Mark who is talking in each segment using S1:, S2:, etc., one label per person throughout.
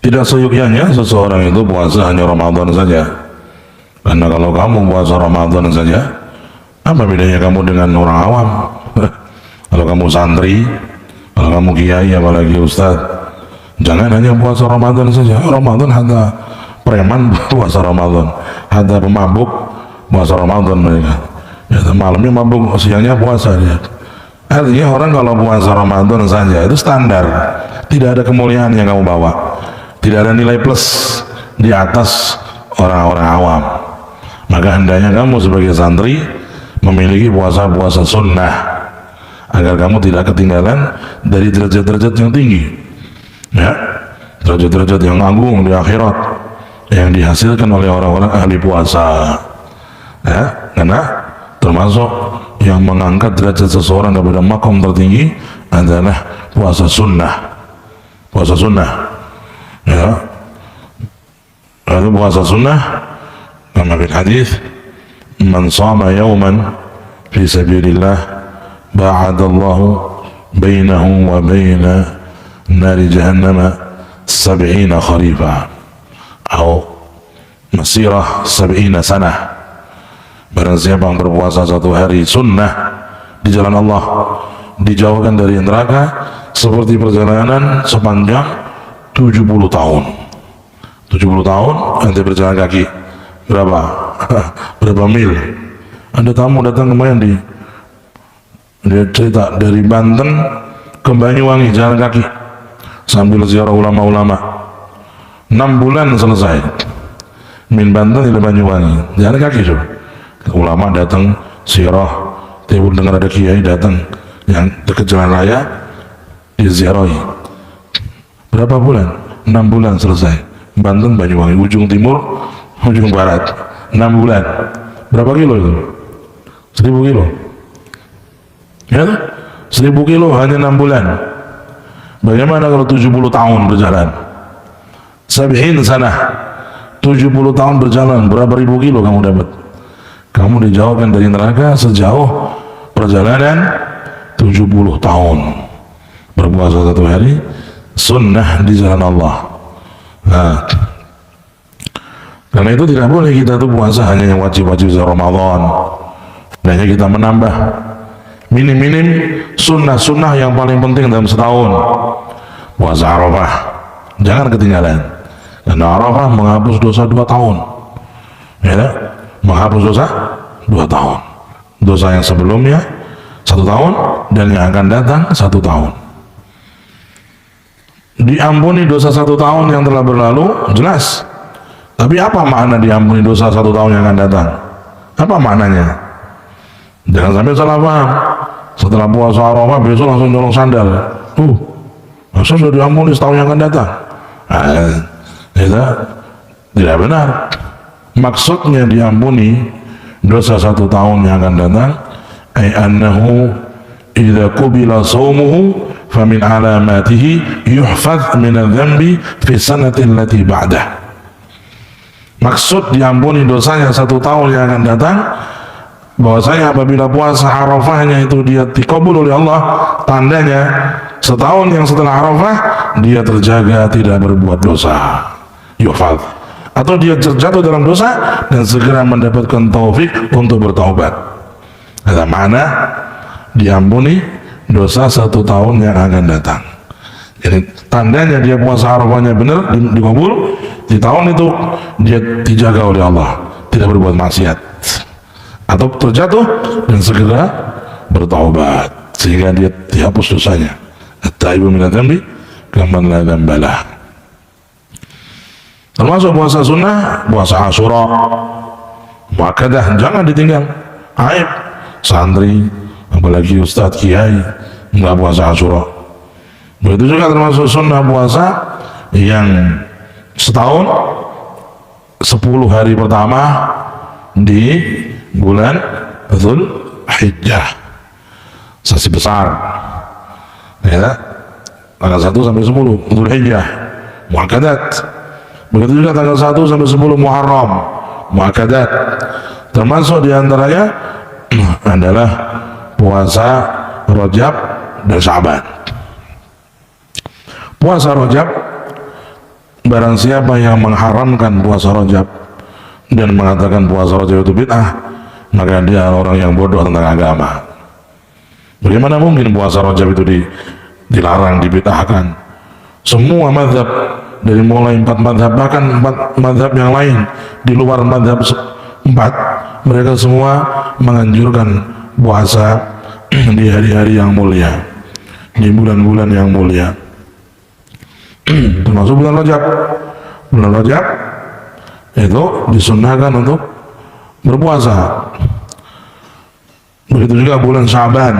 S1: Tidak seyogyanya seseorang itu puasa hanya Ramadan saja. Karena kalau kamu puasa Ramadan saja, apa bedanya kamu dengan orang awam? Kalau kamu santri, kalau kamu kiai, apalagi ustaz, jangan hanya puasa Ramadan saja. Ramadan ada preman puasa Ramadan, ada pemabuk puasa Ramadan mereka. Ya, malamnya mabuk, siangnya puasa dia. Artinya orang kalau puasa Ramadan saja itu standar, tidak ada kemuliaan yang kamu bawa, tidak ada nilai plus di atas orang-orang awam. Maka hendaknya kamu sebagai santri memiliki puasa-puasa sunnah agar kamu tidak ketinggalan dari derajat-derajat yang tinggi, ya, derajat-derajat yang agung di akhirat yang dihasilkan oleh orang-orang ahli puasa, ya. Karena termasuk yang mengangkat derajat seseorang kepada makom tertinggi adalah puasa sunnah, ya. Lalu puasa sunnah kama fil hadis, man shama yawman fi sabilillah ba'adallahu bainahu wa baina nari jahannam 70 kharifa atau masirah 70 sanah. Barang siapa yang berpuasa satu hari sunnah di jalan Allah, dijauhkan dari neraka seperti perjalanan sepanjang 70 tahun. 70 tahun nanti berjalan kaki berapa? Berapa mil? Ada tamu datang kemarin dia cerita dari Banten ke Banyuwangi jalan kaki sambil ziarah ulama-ulama, 6 bulan selesai. Min Banten ke Banyuwangi jalan kaki coba. Ulama datang ziarah, tiba dengar ada kiai datang yang dekat jalan raya diziarahi. Berapa bulan? 6 bulan selesai. Banten Banyuwangi, ujung timur ujung barat, 6 bulan. Berapa kilo itu? 1000 kilo, ya, 1000 kilo hanya 6 bulan. Bagaimana kalau 70 tahun berjalan? 70 sana, 70 tahun berjalan, berapa ribu kilo kamu dapat? Kamu dijauhkan dari neraka sejauh perjalanan 70 tahun. Berpuasa satu hari sunnah di jalan Allah. Nah, karena itu tidak boleh kita tuh puasa hanya yang wajib-wajib Ramadan. Hanya kita menambah minim-minim sunnah-sunnah yang paling penting dalam setahun. Puasa Arafah jangan ketinggalan, karena Arafah menghapus dosa 2 tahun, ya, menghapus dosa 2 tahun, dosa yang sebelumnya 1 tahun dan yang akan datang 1 tahun. Diampuni dosa 1 tahun yang telah berlalu, jelas. Tapi apa makna diampuni dosa 1 tahun yang akan datang? Apa maknanya? Jangan sampai salah paham. Setelah puasa Arafah besok langsung nyolong sandal. Masa sudah diampuni setahun yang akan datang? Itu tidak benar. Maksudnya diampuni dosa 1 tahun yang akan datang, ay annahu idza qubila shaumuhu famin alamatihi yuhfaz min adz-dzambi fi sanati allati ba'dah. Maksud diampuni dosanya 1 tahun yang akan datang, bahwasanya apabila puasa Arafahnya itu dia dikabul oleh Allah, tandanya setahun yang setelah Arafah dia terjaga tidak berbuat dosa, yuhfaz, atau dia terjatuh dalam dosa dan segera mendapatkan taufik untuk bertaubat. Ada mana diampuni dosa 1 tahun yang akan datang. Jadi tandanya dia puasa Arafahnya benar, dikabul, di tahun itu dia dijaga oleh Allah, tidak berbuat maksiat atau terjatuh dan segera bertaubat sehingga dia dihapus dosanya. At-taibu minadz dzambi kaman la dzambalah. Termasuk puasa sunnah, puasa Asyura muakkadah, jangan ditinggal. Aib santri apalagi ustadz kiai nggak puasa Asyura. Begitu juga termasuk sunnah puasa yang setahun 10 hari pertama di bulan Dzulhijjah, sasi besar, ya, tanggal 1 sampai 10 Dzulhijjah muakkadat. Begitu juga tanggal 1 sampai 10 Muharram muakkadat. Termasuk diantaranya adalah puasa Rajab dan Sya'ban. Puasa Rajab barang siapa yang mengharamkan puasa Rajab dan mengatakan puasa Rajab itu bid'ah, maka dia orang yang bodoh tentang agama. Bagaimana mungkin puasa Rajab itu dilarang, dibid'ahkan? Semua mazhab, dari mulai 4 mazhab, bahkan 4 mazhab yang lain di luar mazhab 4, mereka semua menganjurkan puasa di hari-hari yang mulia, di bulan-bulan yang mulia, termasuk bulan Rajab. Bulan Rajab itu disunnahkan untuk berpuasa. Begitu juga bulan Syaban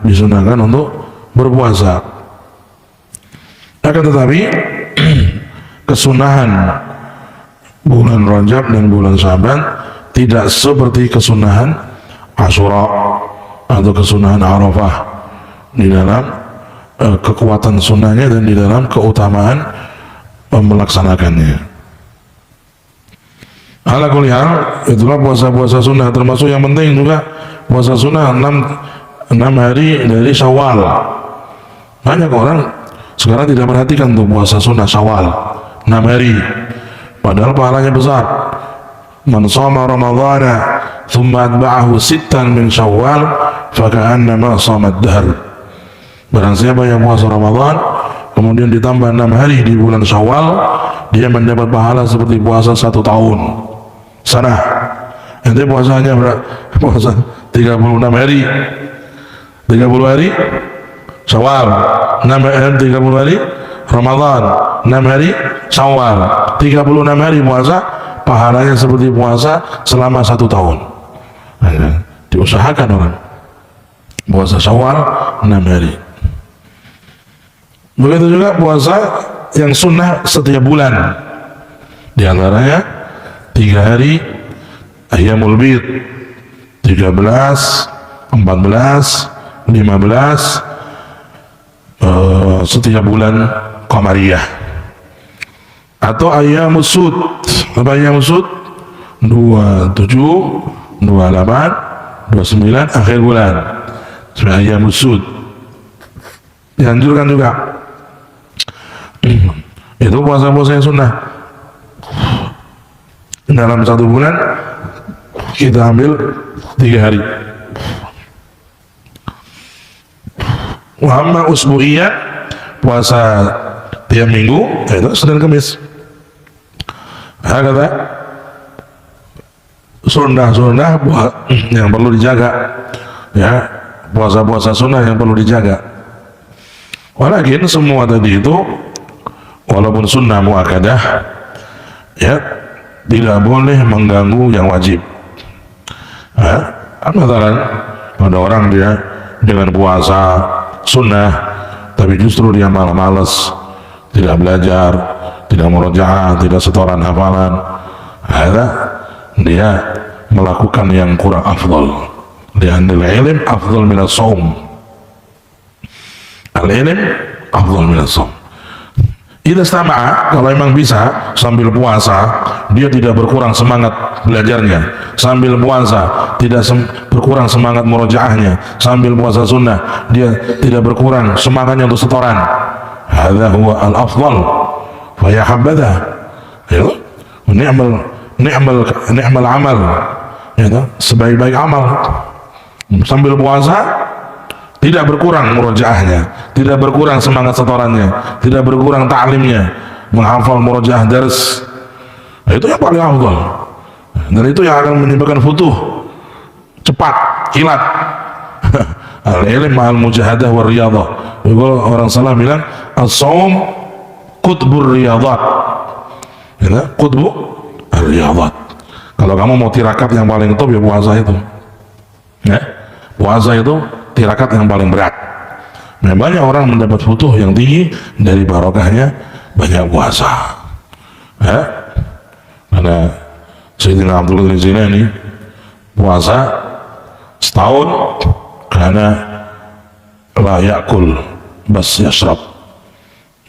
S1: disunnahkan untuk berpuasa. Akan tetapi kesunahan bulan Rajab dan bulan Syaban tidak seperti kesunahan Asyura atau kesunahan Arafah di dalam kekuatan sunnahnya dan di dalam keutamaan melaksanakannya. Ala kulli hal, itulah puasa-puasa sunnah, termasuk yang penting juga puasa sunnah 6 hari dari Syawal. Banyak orang sekarang tidak perhatikan tuh puasa sunnah Syawal 6 hari, padahal pahalanya besar. Man shoma ramadhana thumma atba'ahu 6 min Syawal faka'annama shoma ad-dahr. Barang siapa yang puasa Ramadan kemudian ditambah 6 hari di bulan Syawal, dia mendapat pahala seperti puasa 1 tahun sana. Nanti puasanya puasa 36 hari, 30 hari Syawal, 30 hari Ramadan, 6 hari Syawal, 36 hari puasa, pahalanya seperti puasa selama 1 tahun. Nah, diusahakan orang puasa Syawal 6 hari. Begitu juga puasa yang sunnah setiap bulan, di antaranya 3 hari Ayyamul Bid, 13, 14, 15 setiap bulan Qamariyah, atau Ayyamus Sud. Apa Ayyamus Sud? 27, 28, 29 akhir bulan, Ayyamus Sud. Dianjurkan juga itu puasa-puasa yang sunnah. Dalam 1 bulan kita ambil 3 hari. Wa amma usbu'iyah, puasa tiap minggu, yaitu Senin Kamis. Hakata sunnah-sunnah yang perlu dijaga, ya, puasa-puasa sunnah yang perlu dijaga. Walakin semua tadi itu walaupun sunnah muakkadah, ya, tidak boleh mengganggu yang wajib. Misalkan ada orang dia dengan puasa sunnah tapi justru dia malah malas, tidak belajar, tidak murojaah, tidak setoran hafalan, dia melakukan yang kurang afdal. Li'anil ilm afdal minas shaum. Al-ilm afdal minas shaum. Idza istama'a, kalau memang bisa sambil puasa dia tidak berkurang semangat belajarnya, sambil puasa tidak berkurang semangat murojaahnya, sambil puasa sunnah dia tidak berkurang semangatnya untuk setoran, hadza huwa al-afdal fa ya habadha, ya, ni'mal amal, ya, sebaik-baik amal. Sambil puasa tidak berkurang murojaahnya, tidak berkurang semangat setorannya, tidak berkurang ta'limnya, menghafal murojaah dars. Nah, itu yang paling afdal, dan itu yang akan menyebabkan futuh cepat, kilat. Al-ilm ma'al mujahadah wa riyadah. Orang salah bilang as-shaum qutbur riyadat, ya, qutbu ar-riyadat. Kalau kamu mau tirakat yang paling top, ya puasa itu, ya, puasa itu tirakat yang paling berat. Nah, banyak orang mendapat futuh yang tinggi dari barokahnya banyak puasa, ya. Karena Sayyidina Abdul Qadir Jilani puasa setahun karena la yakul bas yashrab,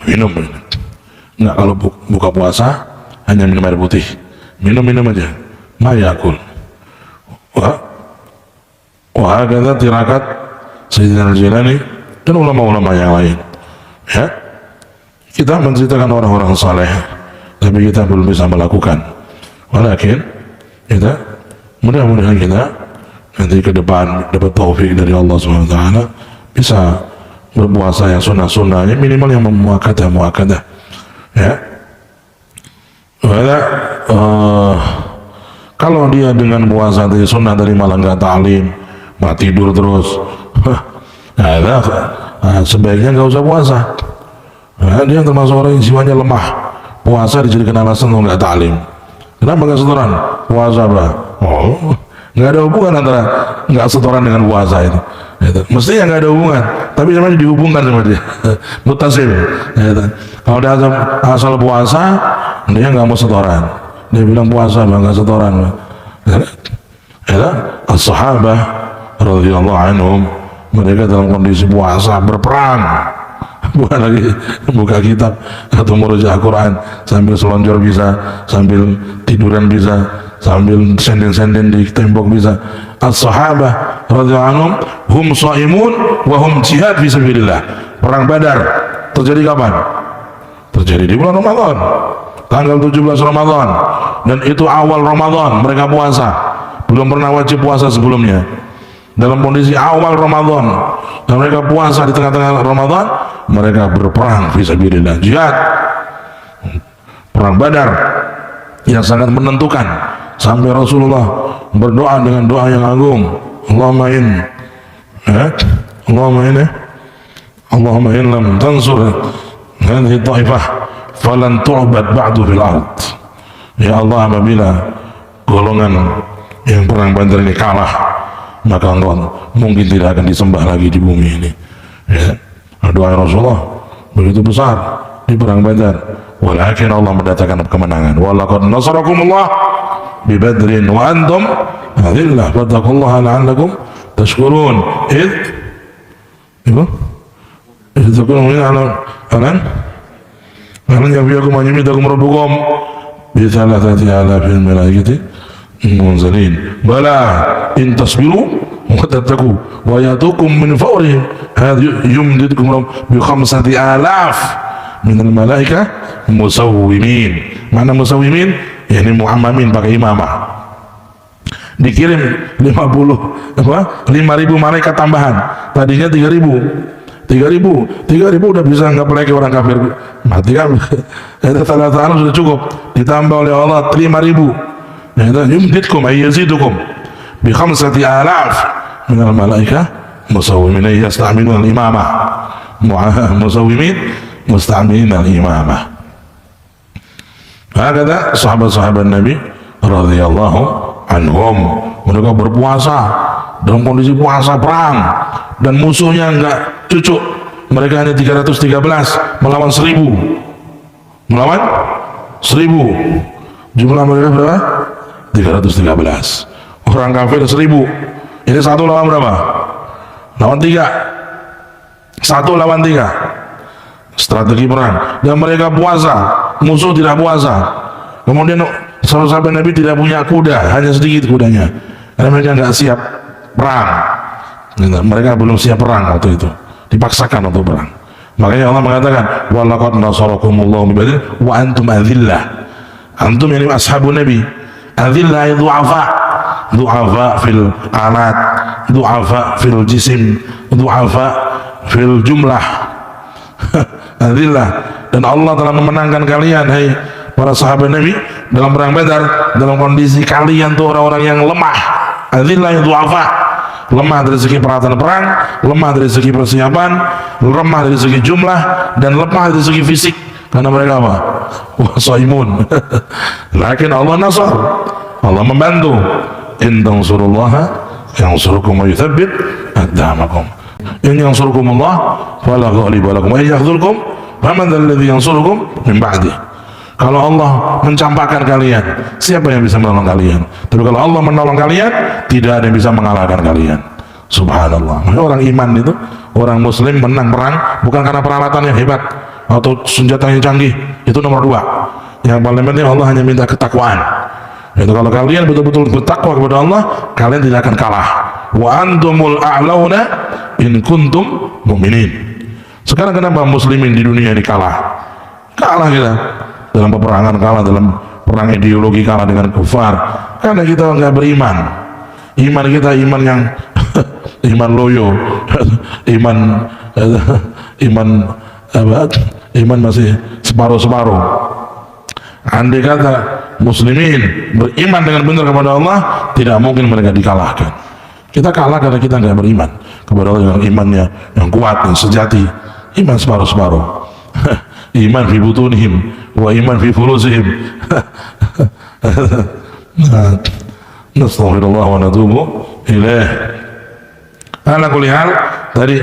S1: minum. Nah, kalau buka puasa hanya minum air putih, minum aja, la yakul. Wah, kata tirakat Sayyidina Al-Jilani dan ulama-ulama yang lain, ya. Kita menceritakan orang-orang saleh tapi kita belum bisa melakukan. Walakin kita mudah-mudahan kita nanti ke depan dapat taufik dari Allah SWT, bisa berpuasa yang sunnah-sunnahnya, minimal yang muakkadah ya. Kalau dia dengan puasa dari sunnah dari malah nggak ta'lim, malah tidur terus, sebaiknya nggak usah puasa. Dia termasuk orang yang jiwanya lemah, puasa dijadikan alasan untuk nggak ta'lim. Kenapa nggak setoran? Puasa apa? Oh, nggak ada hubungan antara nggak setoran dengan puasa itu. Mestinya nggak ada hubungan, tapi sebenarnya dihubungkan sama dia. Mutasil. Kalau dia asal puasa, dia nggak mau setoran. Dia bilang puasa nggak setoran. As-sahabah radhiyallahu anhum, mereka dalam kondisi puasa berperang, bukan lagi buka kitab atau merujuk Al-Quran sambil selonjor bisa, sambil tiduran bisa, sambil senden-senden di tembok bisa. As-sahabah radhiyallahu anhum hum shaimun wa hum jihad fi sabilillah. Perang Badar terjadi kapan? Terjadi di bulan Ramadan, tanggal 17 Ramadan, dan itu awal Ramadan mereka puasa, belum pernah wajib puasa sebelumnya. Dalam kondisi awal Ramadan dan mereka puasa di tengah-tengah Ramadan, mereka berperang fisabilillah, jihad. Perang Badar yang sangat menentukan, sampai Rasulullah berdoa dengan doa yang agung, Allahumma in lam tansur hadhihi ta'ifah falan tu'bad ba'du fil ard. Ya Allah, apabila golongan yang perang Badar ini kalah, maka Allah mungkin tidak akan disembah lagi di bumi ini. Ya, doa Rasulullah begitu besar di perang Badar. Walakin Allah mendatangkan kemenangan. Walaqad nasarakumullah bi Badrin wa antum adillah fattaqullaha la'allakum tashkurun. Itu takunun alan yabiyakum an yumidakum rabbukum bi thalathati alafin malaikati munzalin bala in tasbiru wa tattaqu wa yatukum min fawrihim yumdidukum bi khamsati alaf min al malaika musawwimin. Mana musawwimin? Yani muammamin, pakai imamah. Dikirim 5.000 malaikat tambahan, tadinya 3.000 udah bisa nggak lagi orang kafir mati kan. Itu salah sudah cukup, ditambah oleh Allah 5.000. Yumditkum ay yazidukum bi khamsati alaf min al malaika musawwimin yasta'minuna al imamah. Musawwimin musta'minin al imamah. Hakada sahabat-sahabat Nabi radhiyallahu anhum, mereka berpuasa dalam kondisi puasa perang, dan musuhnya enggak cucuk. Mereka hanya 313 melawan 1.000. Melawan 1.000. Jumlah mereka berapa? 313. Orang kafir 1.000. Ini satu lawan berapa? Lawan 3. Satu lawan 3. Strategi perang. Dan mereka puasa, musuh tidak puasa. Kemudian sahabat Nabi tidak punya kuda, hanya sedikit kudanya, karena mereka nggak siap perang. Mereka belum siap perang waktu itu, dipaksakan untuk perang. Makanya Allah mengatakan walaqad nasarakumullahu bi Badr wa antum adillah. Antum yani ashabun Nabi. Adillah itu du'afa fil alat, du'afa fil jisim, du'afa fil jumlah. Adillah. Dan Allah telah memenangkan kalian, hai para sahabat Nabi, dalam perang Badar, dalam kondisi kalian tuh orang-orang yang lemah. Adillah yang du'afa, lemah dari segi peralatan perang, lemah dari segi persiapan, lemah dari segi jumlah, dan lemah dari segi fisik. Karena mereka apa? Wasaimun. Lakin Allah nasar, Allah membantu. In tansurullaha yansurukum wa yuthabbit aqdamakum. In yansurukumullah fala ghaliba lakum wa yakhzulkum faman alladhi yansurukum min ba'di. Kalau Allah mencampakkan kalian, siapa yang bisa menolong kalian? Tapi kalau Allah menolong kalian, tidak ada yang bisa mengalahkan kalian. Subhanallah. Orang iman itu, orang muslim menang perang bukan karena peralatan yang hebat atau senjata yang canggih, itu nomor 2. Yang paling penting Allah hanya minta ketakwaan. Itu kalau kalian betul-betul bertakwa kepada Allah, kalian tidak akan kalah. Wa antumul a'launa in kuntum mu'minin. Sekarang kenapa muslimin di dunia ini kalah? Kalah kita. dalam peperangan kalah, dalam perang ideologi kalah dengan kufar, karena kita nggak beriman. Iman kita iman yang iman loyo, iman masih separuh-separuh. Andai kata muslimin beriman dengan benar kepada Allah, tidak mungkin mereka dikalahkan. Kita kalah karena kita nggak beriman kepada Allah dengan imannya yang kuat dan sejati. Iman separuh-separuh. Iman fi butunihim wa iman fi furusihim. Nastaghfirullah wa natubu ilaih. Ala kulli hal, tadi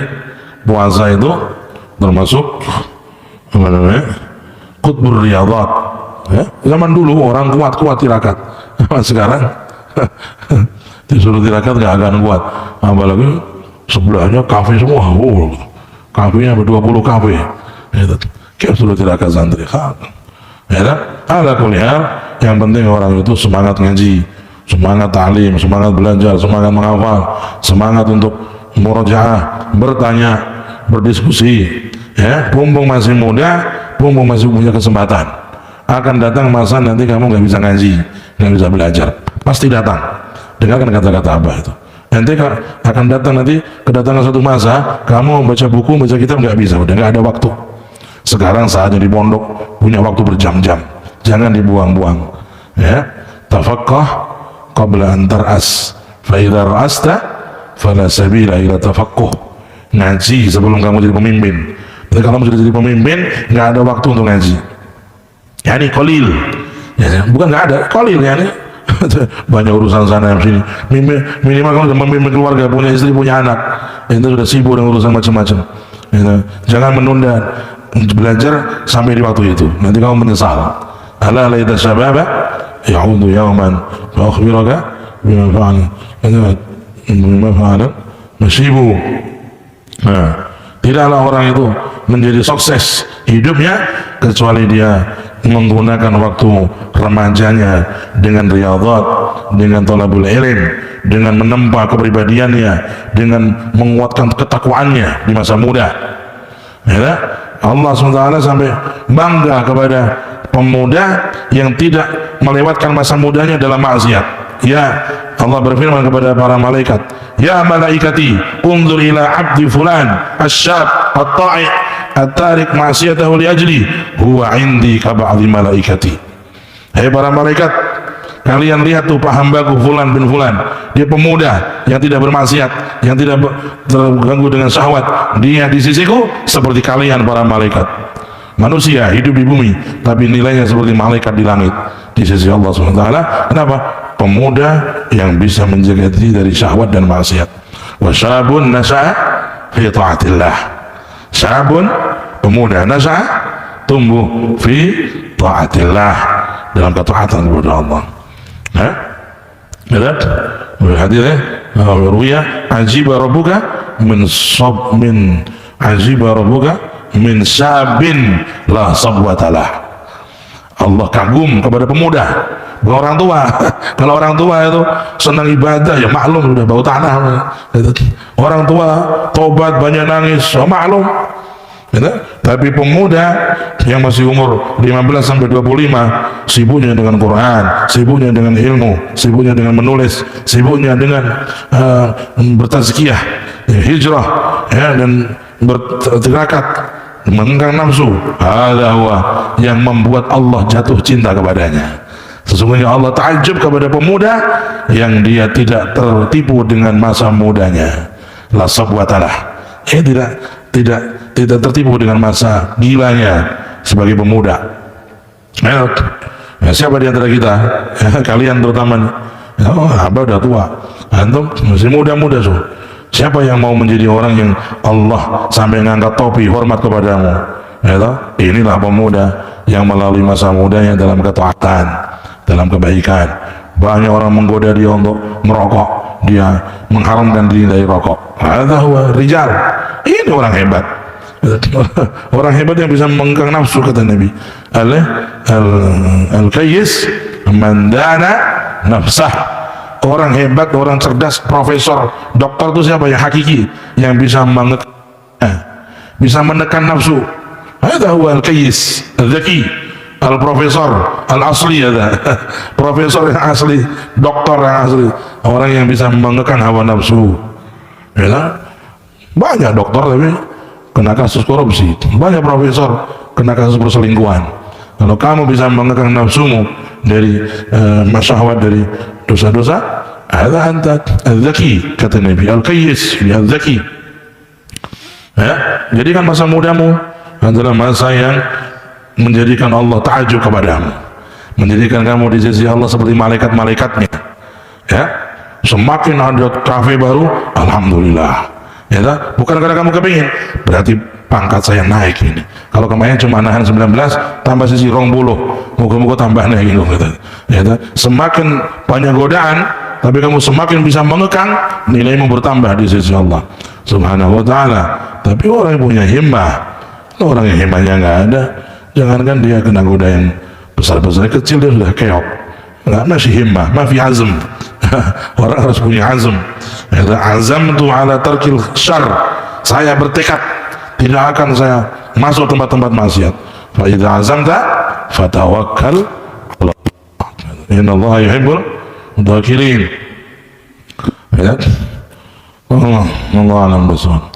S1: puasa itu termasuk apa namanya? Qutbur riyadat. Ya, zaman dulu orang kuat tirakat. Sekarang disuruh tirakat nggak akan kuat, apalagi sebelahnya kafe semua. Kafenya 20 kafe. Kayak suruh tirakat santri. Ya kan? Ala kulli hal, yang penting orang itu semangat ngaji, semangat ta'lim, semangat belajar, semangat menghafal, semangat untuk murajaah, bertanya, berdiskusi. Ya, mumpung masih muda, mumpung masih punya kesempatan. Akan datang masa nanti kamu nggak bisa ngaji, nggak bisa belajar, pasti datang. Dengarkan kata-kata apa itu. Nanti akan datang nanti kedatangan satu masa, kamu baca buku, baca kitab nggak bisa, udah nggak ada waktu. Sekarang saatnya di pondok punya waktu berjam-jam, jangan dibuang-buang. Ya, tafaqqah qabla an tar'as, fa idza ra'asta fala sabila ila tafaqquh. Ngaji sebelum kamu jadi pemimpin. Jadi kalau kamu sudah jadi pemimpin, nggak ada waktu untuk ngaji. Yani kolil, ya, bukan nggak ada, kolil yani banyak urusan sana yang sini. Minimal kamu sudah memimpin keluarga, punya istri, punya anak, itu sudah sibuk dengan urusan macam-macam. Jangan menunda belajar sampai di waktu itu, nanti kamu menyesal. Ala laita syababa ya'udu yawman fa akhbiraka bima fa'ala nasibu. Tidaklah orang itu menjadi sukses hidupnya kecuali dia menggunakan waktu remajanya dengan riyadhat, dengan thalabul ilm, dengan menempa kepribadiannya, dengan menguatkan ketakwaannya di masa muda. Ya, Allah SWT sampai bangga kepada pemuda yang tidak melewatkan masa mudanya dalam maksiat. Ya, Allah berfirman kepada para malaikat, ya malaikati unzur ila abdi fulan asyab at-ta'i at-tarik ma'siyatahu li ajli huwa indi ka ba'dhi malaikati. Hai para malaikat, kalian lihat tuh hambaku fulan bin fulan, dia pemuda yang tidak bermaksiat, yang tidak terganggu dengan syahwat, dia di sisiku seperti kalian para malaikat. Manusia hidup di bumi tapi nilainya seperti malaikat di langit di sisi Allah SWT. Kenapa? Pemuda yang bisa menjaga diri dari syahwat dan maksiat. Wa syabun nasha'a fi ta'atillah. Syabun, pemuda, nasha'a, tumbuh fi ta'atillah, dalam ketaatan kepada Allah. Lihat hadisnya, ruya ajiba rabbuka min ajiba rabbuka min syabin la sabwatalah. Allah kagum kepada pemuda, bukan orang tua. Kalau orang tua itu senang ibadah, ya maklum sudah bau tanah. Orang tua tobat banyak nangis, ya maklum. Tapi pemuda yang masih umur 15 sampai 25 sibuknya dengan Quran, sibuknya dengan ilmu, sibuknya dengan menulis, sibuknya dengan bertazkiyah, hijrah, ya, dan bertirakat, mengengkang nafsu. Ada yang membuat Allah jatuh cinta kepadanya. Sesungguhnya Allah takjub kepada pemuda yang dia tidak tertipu dengan masa mudanya. La sabwatalah. Tidak tertipu dengan masa gilanya sebagai pemuda. Siapa di antara kita? Kalian terutama. Abah udah tua, antum masih muda-muda so. Siapa yang mau menjadi orang yang Allah sampai ngangkat topi hormat kepadamu? Inilah pemuda yang melalui masa mudanya dalam ketaatan, dalam kebaikan. Banyak orang menggoda dia untuk merokok, dia mengharamkan diri dari rokok. Ada rijal. Ini orang hebat. Orang hebat yang bisa mengengkang nafsu, kata Nabi. Al-Qayyis man dana nafsah. Orang hebat, orang cerdas, profesor, dokter itu siapa? Yang hakiki, yang bisa bisa menekan nafsu. Ada al-Qayyis, al-Zaki, al profesor al asli ya profesor yang asli, doktor yang asli, orang yang bisa membanggakan hawa nafsu, ya kan? Banyak dokter tapi kena kasus korupsi, banyak profesor kena kasus perselingkuhan. Kalau kamu bisa membanggakan nafsumu dari masyahwat, dari dosa-dosa, ada anta al-zaki, kata Nabi, al-qayyis al-zaki. Ya, jadikan masa mudamu adalah masa yang menjadikan Allah ta'ajub kepadamu, menjadikan kamu di sisi Allah seperti malaikat-malaikatnya. Ya, semakin ada kafe baru, alhamdulillah. Ya, bukan karena kamu kepingin, berarti pangkat saya naik ini. Kalau kemarin cuma nahan 19, tambah sisi 20, moga-moga tambah naik gitu. Ya, semakin banyak godaan, tapi kamu semakin bisa mengekang, nilaimu bertambah di sisi Allah Subhanahu wa ta'ala. Tapi orang yang punya himmah, orang yang himmahnya nggak ada, jangankan dia kena godaan besar-besar, kecil dia sudah keok, nggak, masih himmah, masih azam. Orang harus punya azam. Azam tu ala tarkil syar, saya bertekad tidak akan saya masuk tempat-tempat maksiat. Fa idza azamta fatawakkal ala Allah, innallaha yuhibbul mutawakkilin. Ya, Allah alam bisawab.